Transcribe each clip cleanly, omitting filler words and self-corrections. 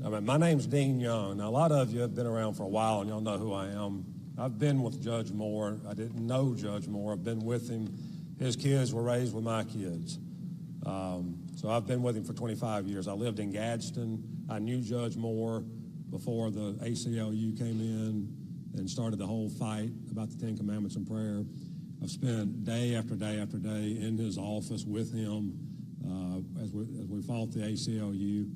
I mean, my name's Dean Young. Now, a lot of you have been around for a while, and y'all know who I am. I've been with Judge Moore. I didn't know Judge Moore. I've been with him. His kids were raised with my kids. So I've been with him for 25 years. I lived in Gadsden. I knew Judge Moore before the ACLU came in and started the whole fight about the Ten Commandments and prayer. I've spent day after day after day in his office with him as we fought the ACLU.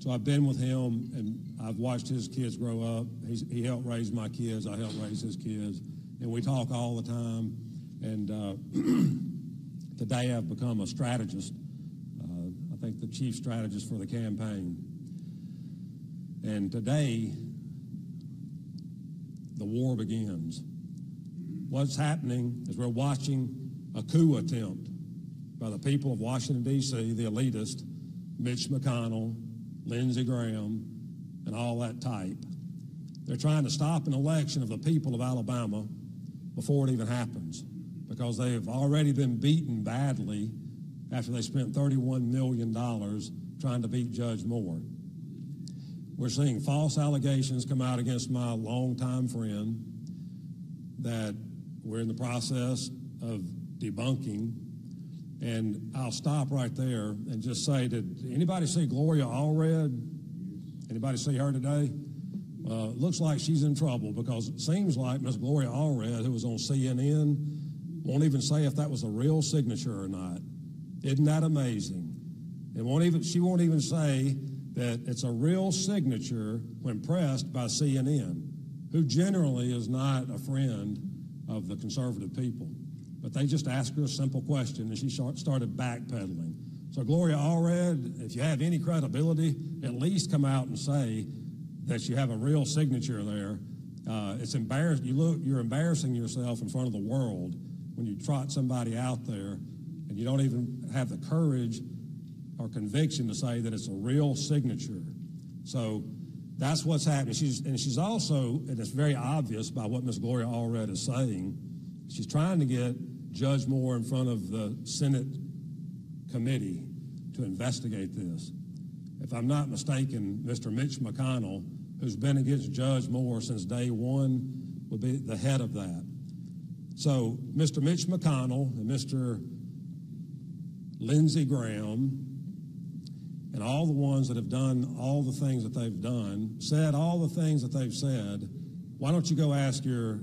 So I've been with him, and I've watched his kids grow up. He helped raise my kids. I helped raise his kids. And we talk all the time. And today I've become a strategist. I think the chief strategist for the campaign. And today, the war begins. What's happening is we're watching a coup attempt by the people of Washington, D.C., the elitist, Mitch McConnell, Lindsey Graham, and all that type. They're trying to stop an election of the people of Alabama before it even happens, because they have already been beaten badly after they spent $31 million trying to beat Judge Moore. We're seeing false allegations come out against my longtime friend that we're in the process of debunking. And I'll stop right there and just say, did anybody see Gloria Allred? Anybody see her today? Looks like she's in trouble, because it seems like Miss Gloria Allred, who was on CNN, won't even say if that was a real signature or not. Isn't that amazing? She won't even say that it's a real signature when pressed by CNN, who generally is not a friend of the conservative people. But they just asked her a simple question, and she started backpedaling. So Gloria Allred, if you have any credibility, at least come out and say that you have a real signature there. It's embarrassing. You're embarrassing yourself in front of the world when you trot somebody out there and you don't even have the courage or conviction to say that it's a real signature. So that's what's happening. She's also, and it's very obvious by what Ms. Gloria Allred is saying, she's trying to get Judge Moore in front of the Senate committee to investigate this. If I'm not mistaken, Mr. Mitch McConnell, who's been against Judge Moore since day one, will be the head of that. So Mr. Mitch McConnell and Mr. Lindsey Graham and all the ones that have done all the things that they've done, said all the things that they've said, why don't you go ask your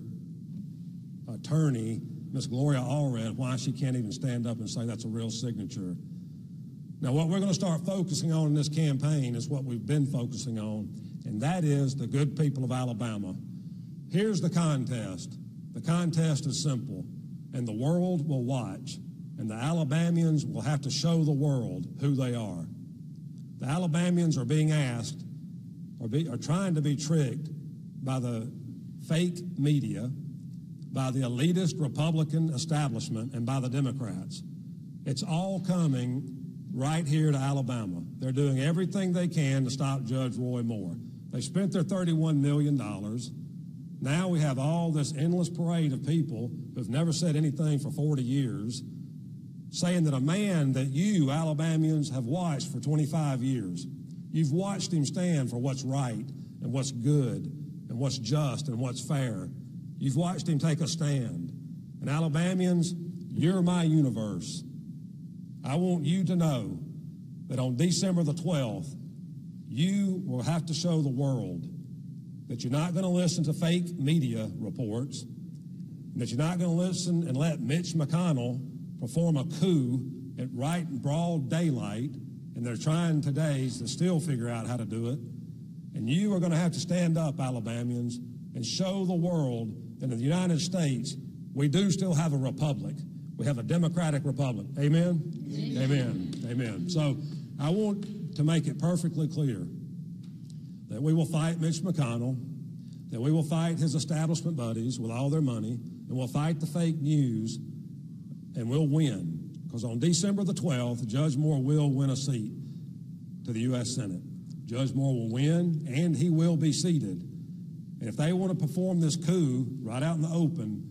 attorney, Miss Gloria Allred, why she can't even stand up and say that's a real signature. Now, what we're going to start focusing on in this campaign is what we've been focusing on, and that is the good people of Alabama. Here's the contest. The contest is simple, and the world will watch, and the Alabamians will have to show the world who they are. The Alabamians are being asked, are trying to be tricked by the fake media, by the elitist Republican establishment, and by the Democrats. It's all coming right here to Alabama. They're doing everything they can to stop Judge Roy Moore. They spent their $31 million. Now we have all this endless parade of people who've never said anything for 40 years saying that a man that you, Alabamians, have watched for 25 years, you've watched him stand for what's right and what's good and what's just and what's fair. You've watched him take a stand. And Alabamians, you're my universe. I want you to know that on December the 12th, you will have to show the world that you're not going to listen to fake media reports, and that you're not going to listen and let Mitch McConnell perform a coup at right in broad daylight, and they're trying today to still figure out how to do it. And you are going to have to stand up, Alabamians, and show the world that in the United States, we do still have a republic. We have a democratic republic. Amen? Amen. Amen. Amen. So I want to make it perfectly clear that we will fight Mitch McConnell, that we will fight his establishment buddies with all their money, and we'll fight the fake news, and we'll win. Because on December the 12th, Judge Moore will win a seat to the U.S. Senate. Judge Moore will win, and he will be seated. And if they want to perform this coup right out in the open,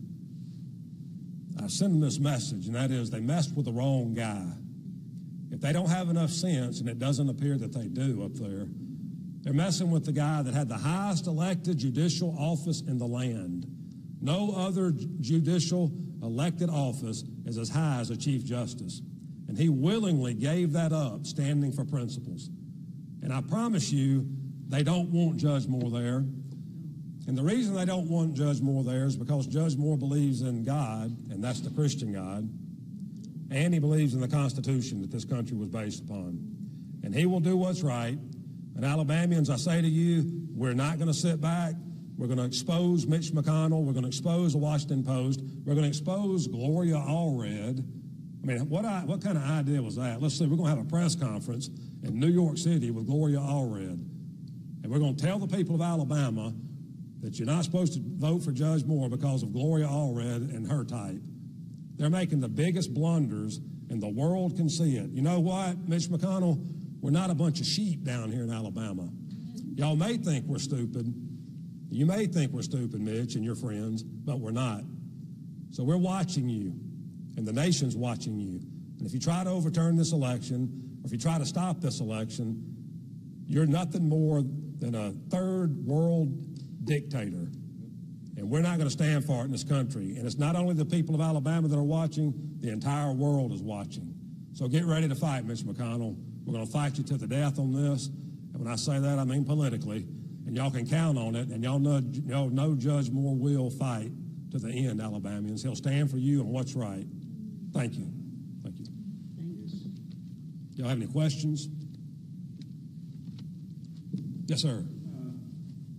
I send them this message, and that is they messed with the wrong guy. If they don't have enough sense, and it doesn't appear that they do up there, They're messing with the guy that had the highest elected judicial office in the land. No other judicial elected office is as high as a Chief Justice. And he willingly gave that up, standing for principles. And I promise you, they don't want Judge Moore there. And the reason they don't want Judge Moore there is because Judge Moore believes in God, and that's the Christian God, and he believes in the Constitution that this country was based upon. And he will do what's right. And Alabamians, I say to you, we're not going to sit back. We're going to expose Mitch McConnell. We're going to expose the Washington Post. We're going to expose Gloria Allred. I mean, what kind of idea was that? Let's see, we're going to have a press conference in New York City with Gloria Allred. And we're going to tell the people of Alabama that you're not supposed to vote for Judge Moore because of Gloria Allred and her type. They're making the biggest blunders, and the world can see it. You know what, Mitch McConnell? We're not a bunch of sheep down here in Alabama. Y'all may think we're stupid. You may think we're stupid, Mitch, and your friends, but we're not. So we're watching you, and the nation's watching you. And if you try to overturn this election, or if you try to stop this election, you're nothing more than a third world dictator. And we're not going to stand for it in this country. And it's not only the people of Alabama that are watching, the entire world is watching. So get ready to fight, Mitch McConnell. We're going to fight you to the death on this. And when I say that, I mean politically. And y'all can count on it. And y'all know Judge Moore will fight to the end, Alabamians. He'll stand for you and what's right. Thank you. Thank you. Y'all have any questions? Yes, sir.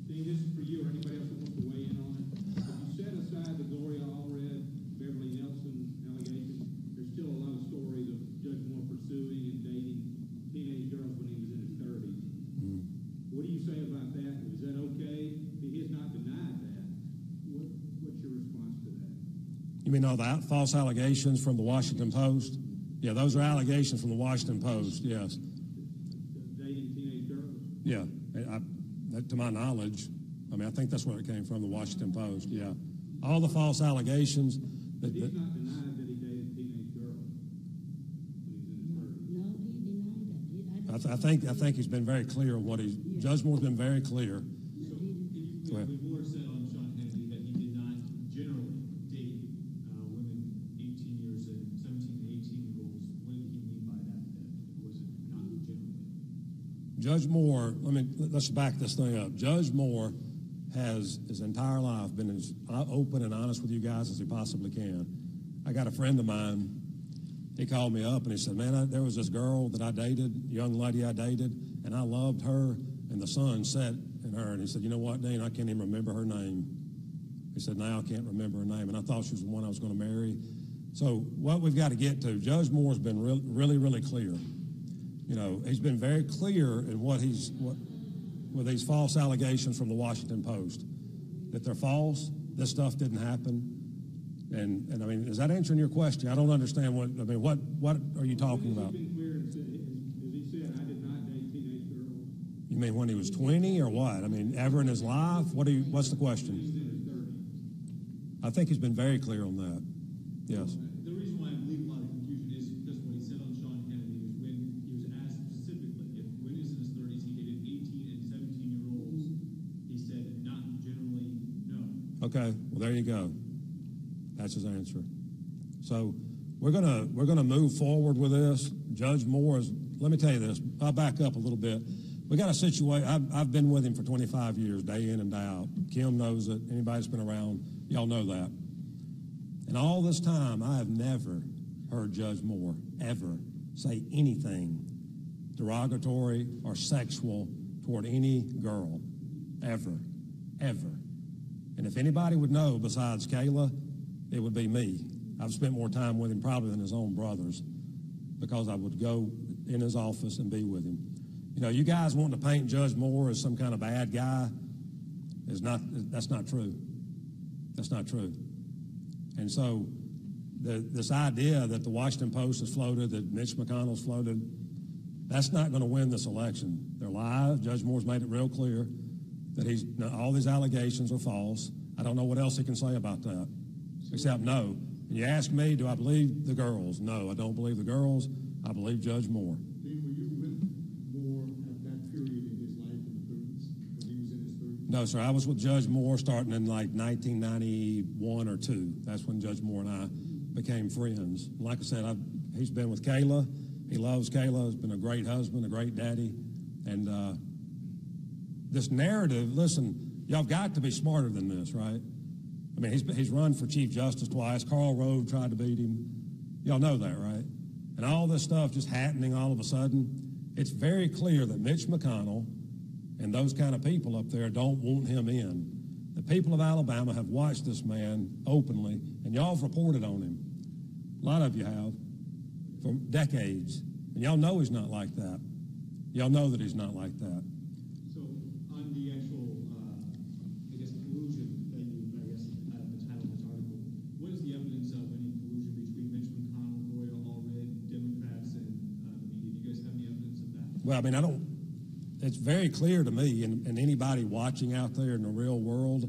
Dean, this is for you or anybody else that wants to weigh in on it. If you set aside the Gloria Allred, Beverly Nelson allegations, there's still a lot of stories of Judge Moore pursuing and dating teenage girls when he was in his 30s. Mm-hmm. What do you say about that? Is that okay? He has not denied that. What's your response to that? You mean all the false allegations from the Washington Post? Yeah, those are allegations from the Washington Post, yes. Dating teenage girls? Yeah. To my knowledge, I mean, I think that's where it came from, the Washington Post, yeah. All the false allegations. He's not denied that he dated teenage girls when he was in his 30s. No, he denied that. I think he's been very clear on what he's, Judge Moore's been very clear. So, Moore said on Sean Kennedy that he did not generally date women 18 years and 17 to 18-year-olds. What did he mean by that? Was it not generally? Judge Moore, let's back this thing up. Judge Moore has his entire life been as open and honest with you guys as he possibly can. I got a friend of mine, he called me up and he said, man, there was this girl that I dated, young lady I dated, and I loved her, and the sun set in her. And he said, you know what, Dean, I can't even remember her name. He said, now I can't remember her name, and I thought she was the one I was going to marry. So what we've got to get to, Judge Moore's been really, really clear. You know, he's been very clear in with these false allegations from the Washington Post, that they're false, this stuff didn't happen. And I mean, is that answering your question? I don't understand what are you talking about? He's been clear and said, as he said, I did not date teenage girls. You mean when he was 20 or what? I mean, ever in his life? What's the question? He's in his 30s. I think he's been very clear on that. Yes. The reason why I believe a lot of confusion is because what he said on Sean Kennedy was when he was asked specifically if when he was in his 30s he dated 18 and 17-year-olds, he said not generally, no. Okay, well there you go. That's his answer. So we're gonna move forward with this. Judge Moore is. Let me tell you this. I'll back up a little bit. We got a situation. I've been with him for 25 years, day in and day out. Kim knows it. Anybody that's been around, y'all know that. And all this time, I have never heard Judge Moore ever say anything derogatory or sexual toward any girl, ever. And if anybody would know besides Kayla, it would be me. I've spent more time with him probably than his own brothers because I would go in his office and be with him. You know, you guys wanting to paint Judge Moore as some kind of bad guy that's not true. That's not true. And so this idea that the Washington Post has floated, that Mitch McConnell's floated, that's not going to win this election. They're lies. Judge Moore's made it real clear that all these allegations are false. I don't know what else he can say about that, except no. And you ask me, do I believe the girls? No, I don't believe the girls. I believe Judge Moore. Dean, were you with Moore at that period in his life in the 30s? No, sir. I was with Judge Moore starting in like 1991 or 2. That's when Judge Moore and I became friends. Like I said, he's been with Kayla. He loves Kayla. He's been a great husband, a great daddy. And this narrative, listen, y'all got to be smarter than this, right? I mean, he's run for Chief Justice twice. Karl Rove tried to beat him. Y'all know that, right? And all this stuff just happening all of a sudden. It's very clear that Mitch McConnell and those kind of people up there don't want him in. The people of Alabama have watched this man openly, and y'all have reported on him. A lot of you have for decades. And y'all know he's not like that. Y'all know that he's not like that. So on the actual, collusion that you, the title of this article, what is the evidence of any collusion between Mitch McConnell, Gloria Allred, Democrats, and the media? Do you guys have any evidence of that? Well, I mean, it's very clear to me and anybody watching out there in the real world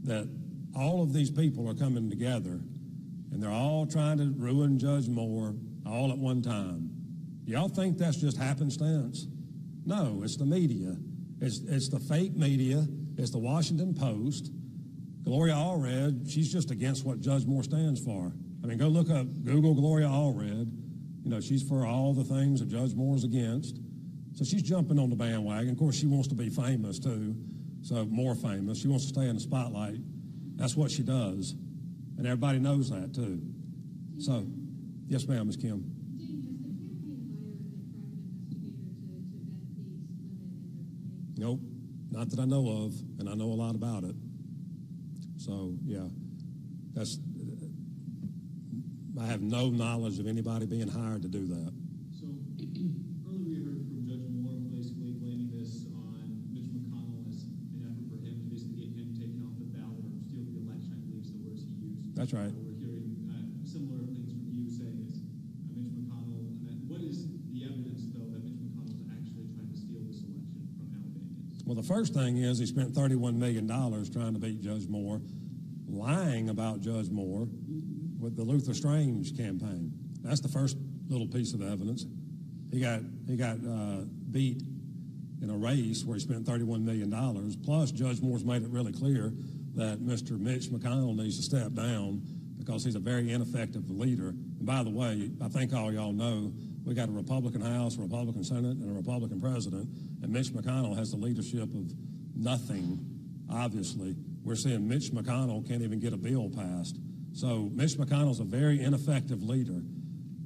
that all of these people are coming together and they're all trying to ruin Judge Moore all at one time. Y'all think that's just happenstance? No, it's the media. It's the fake media. It's the Washington Post. Gloria Allred, she's just against what Judge Moore stands for. I mean, go look up, Google Gloria Allred. You know, she's for all the things that Judge Moore's against. So she's jumping on the bandwagon. Of course, she wants to be famous, too, so more famous. She wants to stay in the spotlight. That's what she does, and everybody knows that, too. So, yes, ma'am, Ms. Kim. Dean, has the campaign hired a private investigator to vet these women and their claims? Nope, not that I know of, and I know a lot about it. So, yeah, I have no knowledge of anybody being hired to do that. So earlier we heard from Judge Moore basically blaming this on Mitch McConnell as an effort for him to basically get him taken off the ballot or steal the election, I believe is the words he used. That's right. We're hearing similar things from you saying it's Mitch McConnell. What is the evidence, though, that Mitch McConnell is actually trying to steal this election from Alabamians? Well, the first thing is he spent $31 million trying to beat Judge Moore, lying about Judge Moore with the Luther Strange campaign. That's the first little piece of evidence. He got beat in a race where he spent $31 million. Plus, Judge Moore's made it really clear that Mr. Mitch McConnell needs to step down because he's a very ineffective leader. And by the way, I think all y'all know we got a Republican House, a Republican Senate, and a Republican President, and Mitch McConnell has the leadership of nothing, obviously. We're seeing Mitch McConnell can't even get a bill passed. So Mitch McConnell's a very ineffective leader,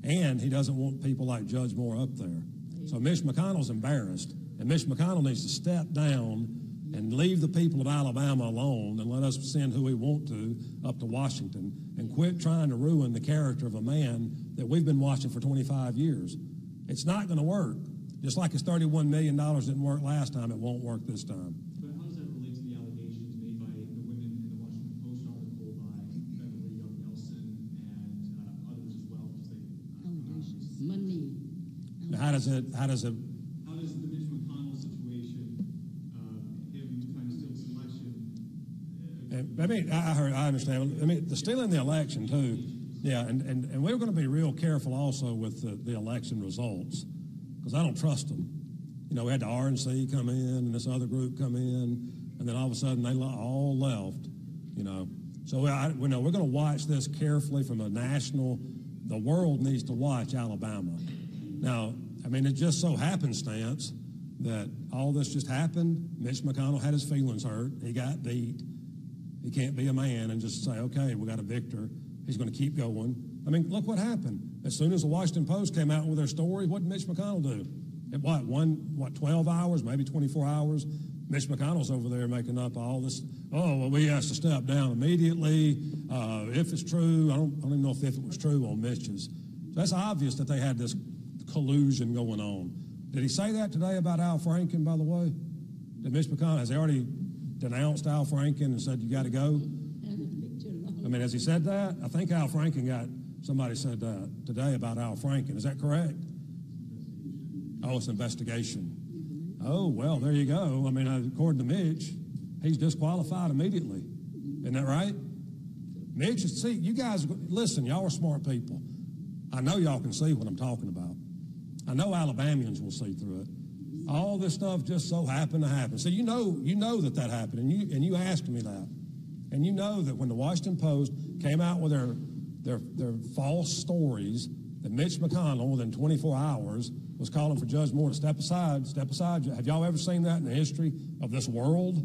and he doesn't want people like Judge Moore up there. So Mitch McConnell's embarrassed, and Mitch McConnell needs to step down and leave the people of Alabama alone and let us send who we want to up to Washington and quit trying to ruin the character of a man that we've been watching for 25 years. It's not going to work. Just like his $31 million didn't work last time, it won't work this time. But how does that relate to the allegations made by the women in the Washington Post article by Beverly Young Nelson and others as well? Money. How does it? How does the Mitch McConnell situation, him trying to steal this election? I mean, I understand. I mean, the stealing the election too. Yeah, and we're going to be real careful also with the election results because I don't trust them. You know, we had the RNC come in and this other group come in, and then all of a sudden they all left. You know, so we're going to watch this carefully from a national. The world needs to watch Alabama. Now, I mean, it just so happenstance that all this just happened. Mitch McConnell had his feelings hurt. He got beat. He can't be a man and just say, okay, we got a victor. He's going to keep going. I mean, look what happened. As soon as the Washington Post came out with their story, what did Mitch McConnell do? At 12 hours, maybe 24 hours, Mitch McConnell's over there making up all this. Oh, well, we has to step down immediately. If it's true, I don't even know if it was true on Mitch's. So that's obvious that they had this collusion going on. Did he say that today about Al Franken, by the way? Did Mitch McConnell, has he already denounced Al Franken and said you got to go? I mean, has he said that? I think Al Franken somebody said that today about Al Franken. Is that correct? Oh, it's an investigation. Oh, well, there you go. I mean, according to Mitch, he's disqualified immediately. Isn't that right? Mitch, see, you guys, listen, y'all are smart people. I know y'all can see what I'm talking about. I know Alabamians will see through it. All this stuff just so happened to happen. So you know that happened, and you asked me that. And you know that when the Washington Post came out with their false stories that Mitch McConnell, within 24 hours, was calling for Judge Moore to step aside. Have y'all ever seen that in the history of this world?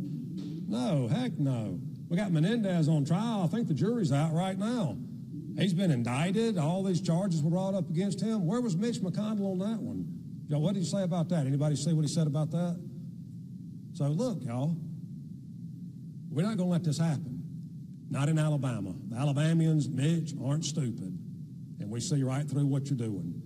No, heck no. We got Menendez on trial. I think the jury's out right now. He's been indicted. All these charges were brought up against him. Where was Mitch McConnell on that one? Y'all, what did he say about that? Anybody see what he said about that? So look, y'all, we're not going to let this happen. Not in Alabama. The Alabamians, Mitch, aren't stupid. And we see right through what you're doing.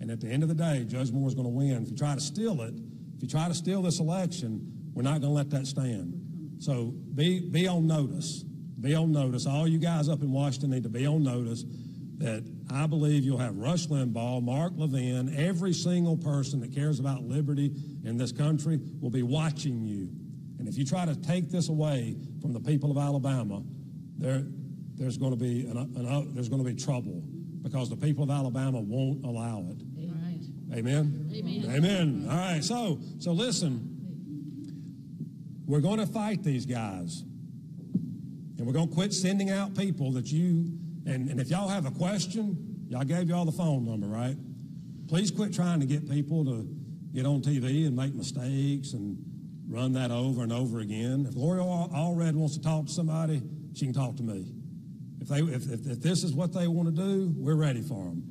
And at the end of the day, Judge Moore's going to win. If you try to steal it, if you try to steal this election, we're not going to let that stand. So be on notice. Be on notice. All you guys up in Washington need to be on notice that I believe you'll have Rush Limbaugh, Mark Levin, every single person that cares about liberty in this country will be watching you. And if you try to take this away from the people of Alabama, there's going to be trouble, because the people of Alabama won't allow it. Right. Amen? Amen. Amen. All right, so listen, we're going to fight these guys, and we're going to quit sending out people that and if y'all have a question, y'all gave y'all the phone number, right? Please quit trying to get people to get on TV and make mistakes and run that over and over again. If Gloria Allred wants to talk to somebody, she can talk to me. If this is what they want to do, we're ready for them.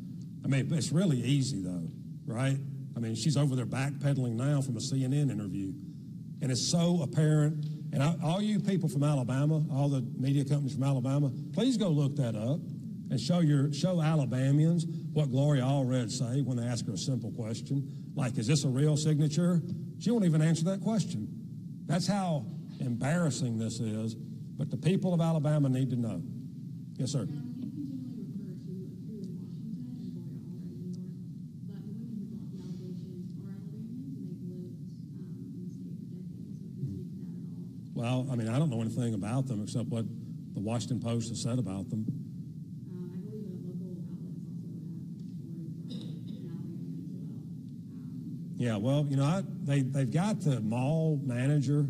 I mean, it's really easy, though, right? I mean, she's over there backpedaling now from a CNN interview. And it's so apparent. And all you people from Alabama, all the media companies from Alabama, please go look that up and show Alabamians what Gloria Allred say when they ask her a simple question, like, is this a real signature? She won't even answer that question. That's how embarrassing this is. But the people of Alabama need to know. Yes, sir. You continually refer to a coup in Washington and Gloria Allred in New York, but the women who brought the allegations are Alabamians, and they've lived in the state for decades. So can you speak to that at all? Well, I mean, I don't know anything about them except what the Washington Post has said about them. I believe that local outlets also have stories from Alabamians as well. Yeah, well, you know, they've got the mall manager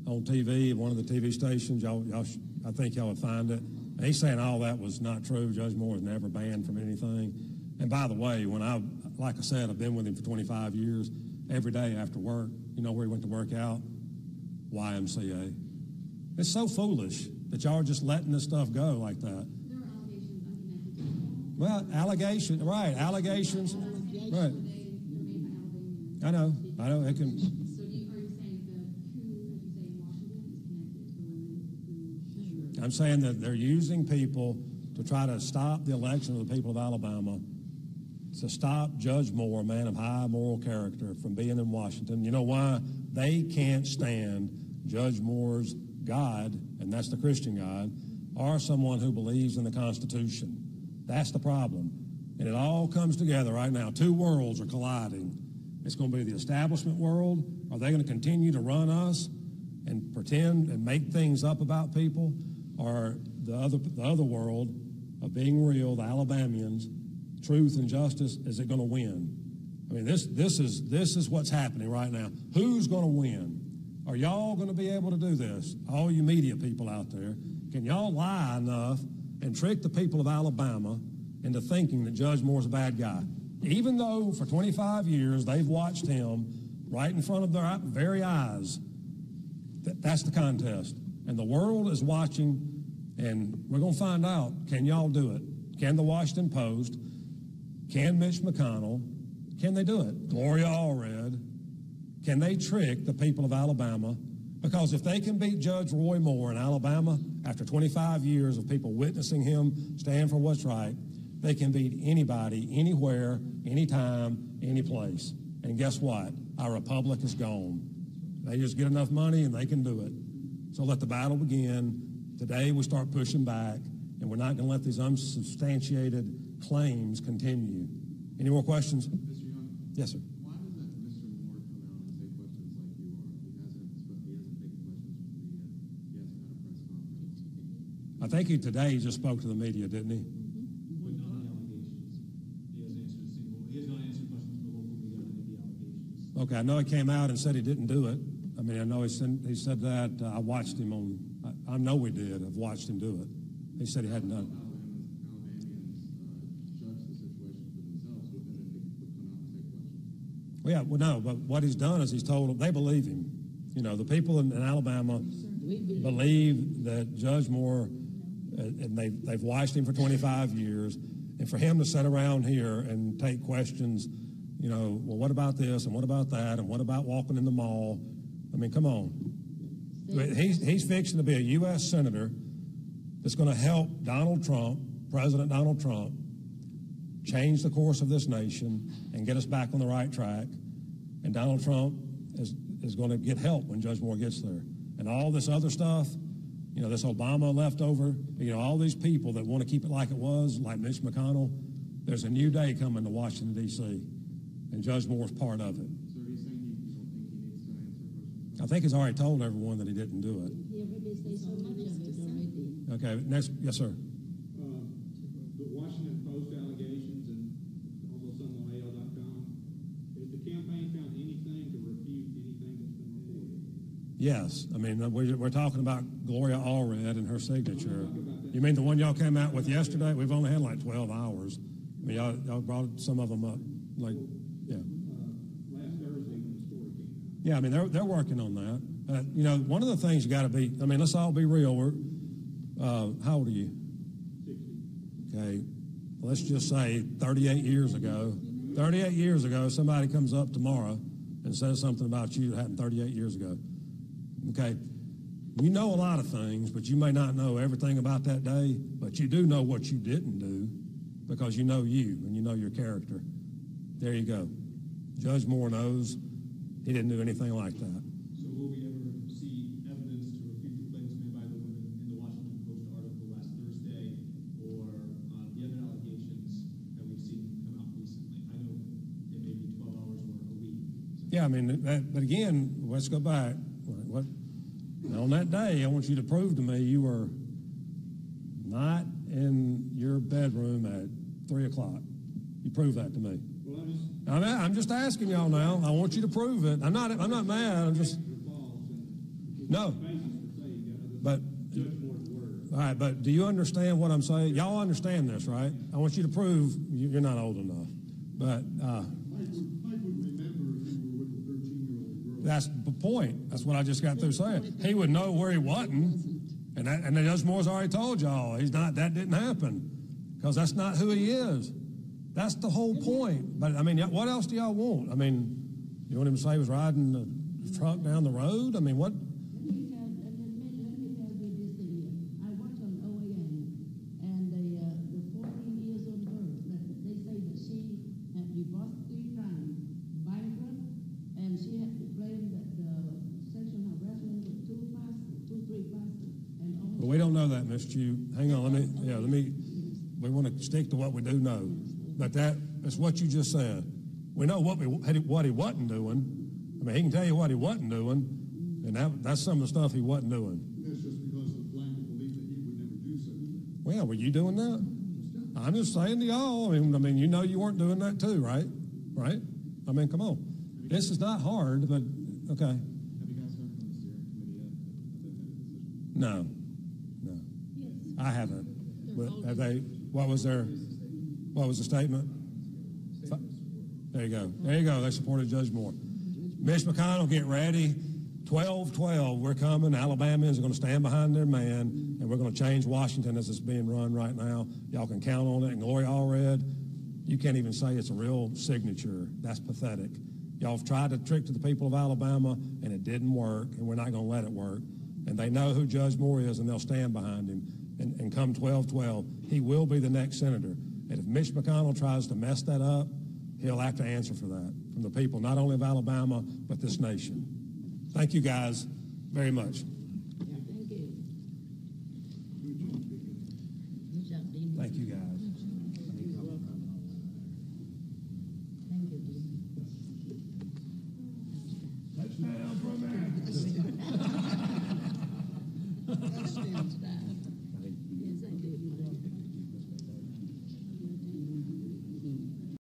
on TV, one of the TV stations. I think y'all would find it. And he's saying all that was not true. Judge Moore was never banned from anything. And by the way, like I said, I've been with him for 25 years. Every day after work, you know where he went to work out? YMCA. It's so foolish that y'all are just letting this stuff go like that. There are allegations unconnected to the Well, allegations. Right. They're made by I Alabamians. know. It can. So are you saying the coup, as you say, in Washington is connected to women who... I'm saying that they're using people to try to stop the election of the people of Alabama, to stop Judge Moore, a man of high moral character, from being in Washington. You know why? They can't stand Judge Moore's God, and that's the Christian God, or someone who believes in the Constitution. That's the problem. And it all comes together right now. Two worlds are colliding. It's going to be the establishment world. Are they going to continue to run us and pretend and make things up about people? Or the other world of being real, the Alabamians, truth and justice, is it going to win? I mean, this is what's happening right now. Who's going to win? Are y'all going to be able to do this? All you media people out there, can y'all lie enough and trick the people of Alabama into thinking that Judge Moore's a bad guy? Even though for 25 years they've watched him right in front of their very eyes. That's the contest. And the world is watching, and we're going to find out, can y'all do it? Can the Washington Post? Can Mitch McConnell? Can they do it? Gloria Allred? Can they trick the people of Alabama? Because if they can beat Judge Roy Moore in Alabama after 25 years of people witnessing him stand for what's right, they can beat anybody, anywhere, anytime, any place. And guess what? Our republic is gone. They just get enough money and they can do it. So let the battle begin. Today we start pushing back, and we're not going to let these unsubstantiated claims continue. Any more questions? Mr. Young? Yes, sir. Why doesn't Mr. Moore come out and say questions like you are? He hasn't taken questions from the media. He hasn't had a press conference. I think today he just spoke to the media, didn't he? But not the allegations. He has not answered questions for local media on any of the allegations. Okay, I know he came out and said he didn't do it. I mean, I know he said that. I watched him on, I know we did. I've watched him do it. He said he hadn't done it. Alabamians judge the situation for themselves, but then they would come out and take questions. Well, yeah, well, no, but what he's done is he's told them, they believe him. You know, the people in Alabama believe that Judge Moore, and they've watched him for 25 years, and for him to sit around here and take questions, you know, well, what about this, and what about that, and what about walking in the mall? I mean, come on. He's fixing to be a U.S. Senator that's going to help Donald Trump, President Donald Trump, change the course of this nation and get us back on the right track. And Donald Trump is going to get help when Judge Moore gets there. And all this other stuff, you know, this Obama leftover, you know, all these people that want to keep it like it was, like Mitch McConnell, there's a new day coming to Washington, D.C., and Judge Moore's part of it. So are you saying you don't think he needs to answer questions? I think he's already told everyone that he didn't do it. He already said so much of it already. Okay, next, yes, sir. The Washington Post allegations and also some on AL.com, has the campaign found anything to refute anything that's been reported? Yes. I mean, we're talking about Gloria Allred and her signature. You mean the one y'all came out with yesterday? We've only had like 12 hours. I mean, y'all brought some of them up. Like, yeah. Last Thursday when the story came out. Yeah, I mean, they're working on that. You know, one of the things you got to be, I mean, let's all be real. How old are you? 60. Okay. Let's just say 38 years ago. 38 years ago, somebody comes up tomorrow and says something about you that happened 38 years ago. Okay. You know a lot of things, but you may not know everything about that day, but you do know what you didn't do because you know you and you know your character. There you go. Judge Moore knows he didn't do anything like that. So will we ever see evidence to refute the claims made by the women in the Washington Post article last Thursday, or the other allegations that we've seen come out recently? I know it may be 12 hours or a week. Yeah, I mean, but again, let's go back. On that day, I want you to prove to me you were not in your bedroom at 3 o'clock. You prove that to me. Well, I'm just asking y'all now. I want you to prove it. I'm not mad. I'm just no. But all right. But do you understand what I'm saying? Y'all understand this, right? I want you to prove you're not old enough. But Mike would remember if you were with a 13-year-old girl. that's the point. That's what I just got through saying. He would know where he wasn't, and Judge Moore's already told y'all he's not. That didn't happen because that's not who he is. That's the whole point. But, I mean, what else do y'all want? I mean, you want him to say he was riding the truck down the road? I mean, what? Let me tell you this thing here. I worked on OAN, and the 14 years old girl, they say that she had divorced 3 times, bankrupt, and she had to blame the sexual harassment of 3 pastors. And Well, we don't know that, Miss Chu. Hang on, we want to stick to what we do know. But that's what you just said. We know what he wasn't doing. I mean, he can tell you what he wasn't doing, and that's some of the stuff he wasn't doing. That's just because of the blanket belief that he would never do such a thing. Well, were you doing that? I'm just saying to y'all. I mean, you know you weren't doing that too, right? Right? I mean, come on. This is not hard, but okay. Have you guys heard from the steering committee yet? Have they made a decision? No. Yes. I haven't. They're Have they? What was the statement? There you go. There you go. They supported Judge Moore. Mitch McConnell, get ready. 12-12, we're coming. Alabamians are going to stand behind their man, and we're going to change Washington as it's being run right now. Y'all can count on it. And Gloria Allred, you can't even say it's a real signature. That's pathetic. Y'all have tried to trick to the people of Alabama, and it didn't work, and we're not going to let it work. And they know who Judge Moore is, and they'll stand behind him. And come 12-12, he will be the next senator. And if Mitch McConnell tries to mess that up, he'll have to answer for that from the people, not only of Alabama, but this nation. Thank you guys very much.